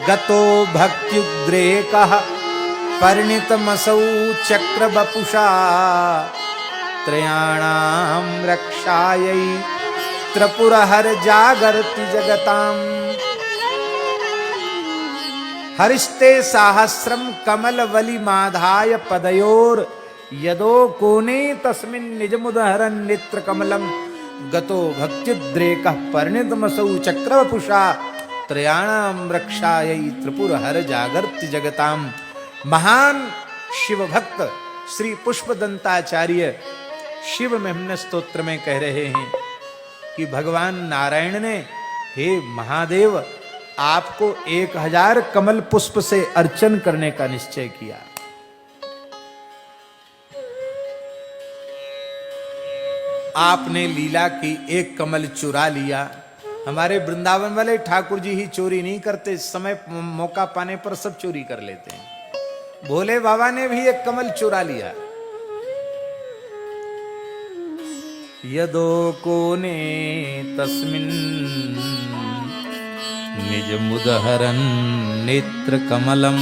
गतो भक्त्युद्रेकः परिणितमसौ चक्रवपुषा त्रयाणां रक्षायै त्रिपुरहर जागर्ति जगताम्। हरिस्ते साहस्रम कमलवली माधाय पदयोर यदो कोने तस्मिन् निजमुदहरन् नेत्र कमलम गतो भक्त्युद्रेकः परिणितमसौ चक्रवपुषा त्रयाणां रक्षायै त्रिपुरहर जागर्ति जगताम। महान शिव भक्त श्री पुष्पदंताचार्य शिव महिम्न स्तोत्र में कह रहे हैं कि भगवान नारायण ने, हे महादेव, आपको 1000 कमल पुष्प से अर्चन करने का निश्चय किया। आपने लीला की, एक कमल चुरा लिया। हमारे वृंदावन वाले ठाकुर जी ही चोरी नहीं करते, समय मौका पाने पर सब चोरी कर लेते हैं। भोले बाबा ने भी एक कमल चुरा लिया। यदो कोने तस्मिन् निज मुदहरन नेत्र कमलम।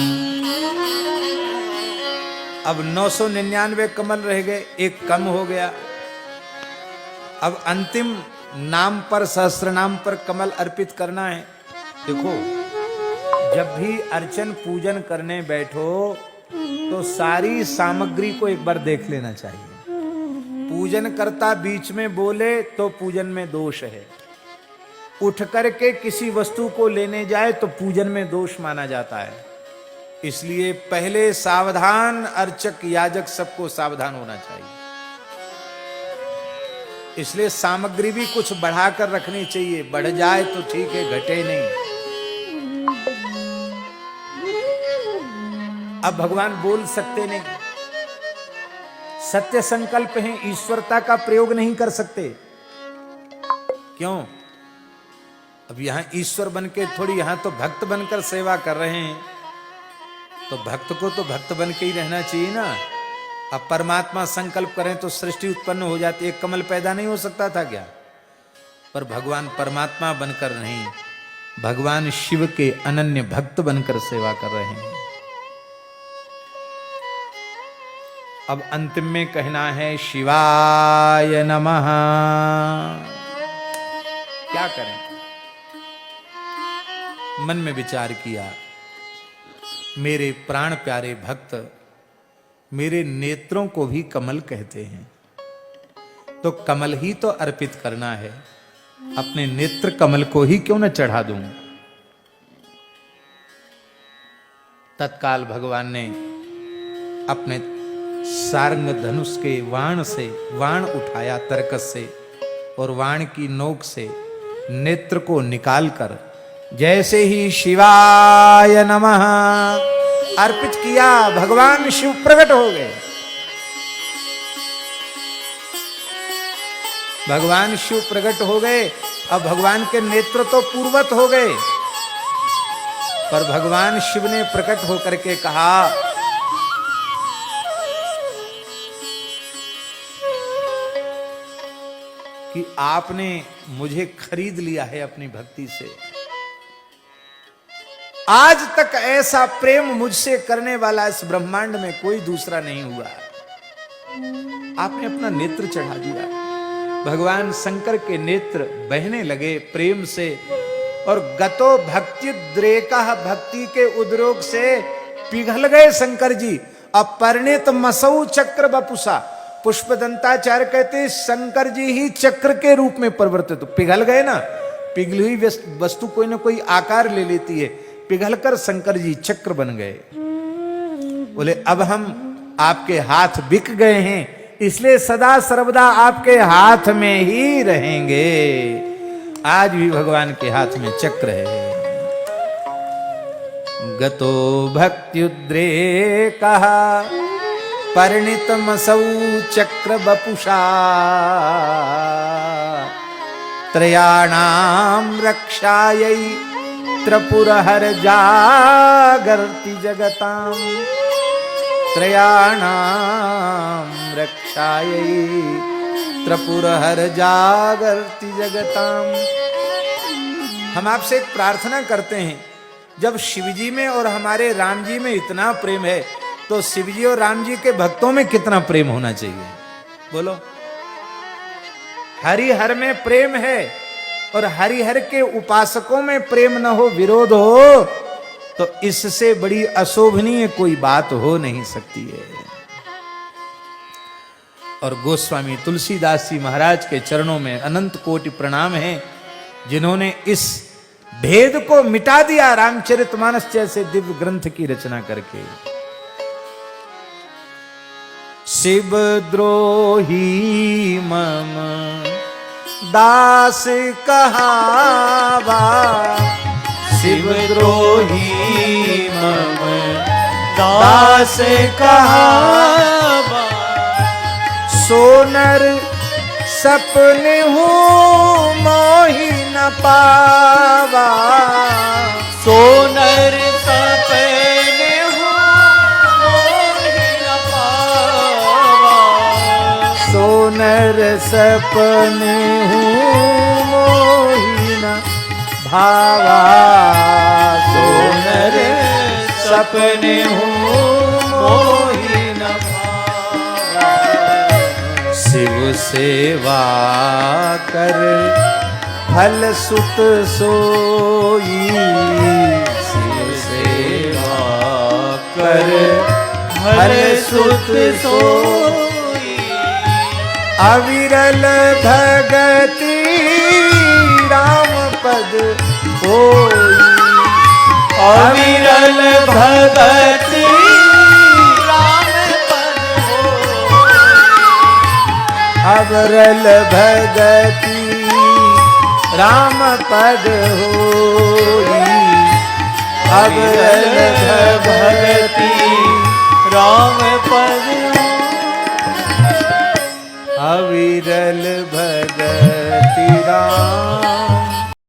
अब 999 कमल रह गए, एक कम हो गया। अब अंतिम नाम पर, सहस्त्र नाम पर कमल अर्पित करना है। देखो, जब भी अर्चन पूजन करने बैठो तो सारी सामग्री को एक बार देख लेना चाहिए। पूजन करता बीच में बोले तो पूजन में दोष है। उठ करके किसी वस्तु को लेने जाए तो पूजन में दोष माना जाता है। इसलिए पहले सावधान, अर्चक याजक सबको सावधान होना चाहिए। इसलिए सामग्री भी कुछ बढ़ाकर रखनी चाहिए। बढ़ जाए तो ठीक है, घटे नहीं। अब भगवान बोल सकते नहीं, सत्य संकल्प है, ईश्वरता का प्रयोग नहीं कर सकते। क्यों? अब यहां ईश्वर बनके थोड़ी, यहां तो भक्त बनकर सेवा कर रहे हैं, तो भक्त को तो भक्त बन के ही रहना चाहिए ना। अब परमात्मा संकल्प करें तो सृष्टि उत्पन्न हो जाती, एक कमल पैदा नहीं हो सकता था क्या? पर भगवान परमात्मा बनकर नहीं, भगवान शिव के अनन्य भक्त बनकर सेवा कर रहे हैं। अब अंतिम में कहना है शिवाय नमः। क्या करें? मन में विचार किया, मेरे प्राण प्यारे भक्त, मेरे नेत्रों को भी कमल कहते हैं, तो कमल ही तो अर्पित करना है। अपने नेत्र कमल को ही क्यों न चढ़ा दूं? तत्काल भगवान ने अपने सारंग धनुष के वाण से वाण उठाया, तरकस से, और वाण की नोक से नेत्र को निकालकर जैसे ही शिवाय नमः अर्पित किया, भगवान शिव प्रकट हो गए। भगवान शिव प्रकट हो गए। अब भगवान के नेत्र तो पूर्वत हो गए, पर भगवान शिव ने प्रकट होकर के कहा, कि आपने मुझे खरीद लिया है अपनी भक्ति से। आज तक ऐसा प्रेम मुझसे करने वाला इस ब्रह्मांड में कोई दूसरा नहीं हुआ। आपने अपना नेत्र चढ़ा दिया। भगवान शंकर के नेत्र बहने लगे प्रेम से, और गतो भक्त्युद्रेकः, भक्ति के उद्रोक से पिघल गए शंकर जी। अपरिणित मसौ चक्र वपुषा, पुष्पदंताचार्य कहते शंकर जी ही चक्र के रूप में परिवर्तित, तो पिघल गए ना। पिघली हुई वस्तु कोई ना कोई आकार ले लेती है, पिघलकर शंकर जी चक्र बन गए। बोले अब हम आपके हाथ बिक गए हैं, इसलिए सदा सर्वदा आपके हाथ में ही रहेंगे। आज भी भगवान के हाथ में चक्र है। गतो भक्त्युद्रेकः परिणितमसौ चक्र वपुषा त्रयाणां रक्षायै त्रिपुरहर जागर्ति जगताम्। त्रयाणां रक्षायै त्रिपुरहर जागर्ति जगताम्। हम आपसे एक प्रार्थना करते हैं, जब शिव जी में और हमारे राम जी में इतना प्रेम है, तो शिव जी और राम जी के भक्तों में कितना प्रेम होना चाहिए? बोलो। हरिहर में प्रेम है और हरिहर के उपासकों में प्रेम न हो, विरोध हो, तो इससे बड़ी अशोभनीय कोई बात हो नहीं सकती है। और गोस्वामी तुलसीदास जी महाराज के चरणों में अनंत कोटि प्रणाम है, जिन्होंने इस भेद को मिटा दिया रामचरितमानस जैसे दिव्य ग्रंथ की रचना करके। शिवद्रोही मम दास कहावा, शिवद्रोही मम दास कहावा, सोनर सपने हूँ मोहि न पावा, सोनर सपने हूँ मोहि न पावा, सोनर सपने हूँ मोहि न भावा, सोनर सपने हूँ मोहि न भावा, शिव सेवा कर फल सुत सोई, शिव सेवा कर फल सुत सोई, अविरल भगति राम पद होई, अविरल भगति राम पद होई, अविरल भगति राम पद होई, अविरल भगति राम पद अविरल भगति राम